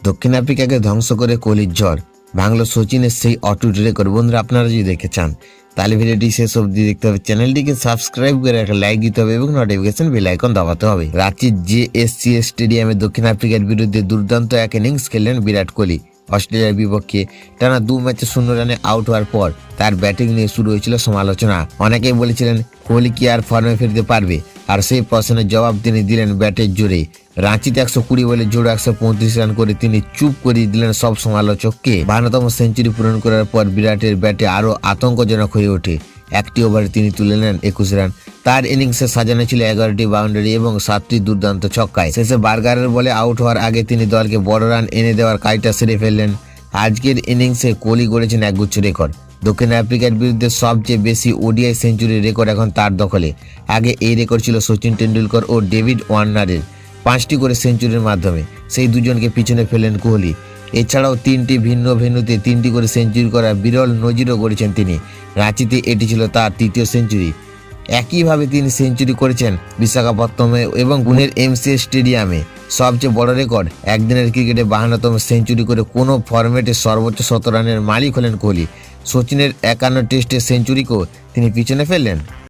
দক্ষিণ আফ্রিকাকে ধ্বংস করে কোহলির ঝড় ভাঙল সচিনের সেই অটুট রেকর্ড। বন্ধুরা, আপনারা যদি দেখতে চান তাহলে ভিডিওটি শেষ অবধি দেখতে হবে, চ্যানেলটিকে সাবস্ক্রাইব করে একটা লাইক দিতে হবে এবং নোটিফিকেশন বেল আইকন দাবাতে হবে। রাঁচির JSCA স্টেডিয়ামে দক্ষিণ আফ্রিকার বিরুদ্ধে দুর্দান্ত এক ইনিংস খেললেন বিরাট কোহলি। অস্ট্রেলিয়ার বিপক্ষে টানা 2 ম্যাচে 0 রানে আউট হওয়ার পর তার ব্যাটিং নিয়ে শুরু হয়েছিল সমালোচনা। অনেকেই বলেছিলেন কোহলি কি আর ফর্মে ফিরতে পারবে, আর সেই প্রশ্নের জবাব তিনি দিলেন ব্যাটের জোরে। রাঁচিতে 120 বলে জোড়া 135 রান করে তিনি চুপ করিয়ে দিলেন সব সমালোচককে। 52তম সেঞ্চুরি পূরণ করার পর বিরাটের ব্যাটে আরও আতঙ্কজনক হয়ে ওঠে। একটি ওভারে তিনি তুলে নেন 21 রান। তার ইনিংসে সাজানো ছিল 11টি বাউন্ডারি এবং 7টি দুর্দান্ত ছক্কায়। শেষে বার্গারের বলে আউট হওয়ার আগে তিনি দলকে বড় রান এনে দেওয়ার কাজটা সেরে ফেললেন। আজকের ইনিংসে কোহলি গড়েছেন একগুচ্ছ রেকর্ড। দক্ষিণ আফ্রিকার বিরুদ্ধে সবচেয়ে বেশি ODI সেঞ্চুরির রেকর্ড এখন তার দখলে। আগে এই রেকর্ড ছিল সচিন টেন্ডুলকর ও ডেভিড ওয়ার্নারের, 5টি করে সেঞ্চুরির মাধ্যমে। সেই দুজনকে পিছনে ফেলেন কোহলি। এছাড়াও 3টি ভিন্ন ভেন্যুতে 3টি করে সেঞ্চুরি করার বিরল নজিরও গড়েছেন তিনি। রাঁচিতে এটি ছিল তার 3য় সেঞ্চুরি। একইভাবে তিনি সেঞ্চুরি করেছেন বিশাখাপত্তনমে এবং পুনের MCA স্টেডিয়ামে। সবচেয়ে বড় রেকর্ড, একদিনের ক্রিকেটে 52তম সেঞ্চুরি করে কোনো ফরম্যাটে সর্বোচ্চ 100 রানের মালিক হলেন কোহলি। সচিনের 51 টেস্টের সেঞ্চুরিকেও তিনি পিছনে ফেললেন।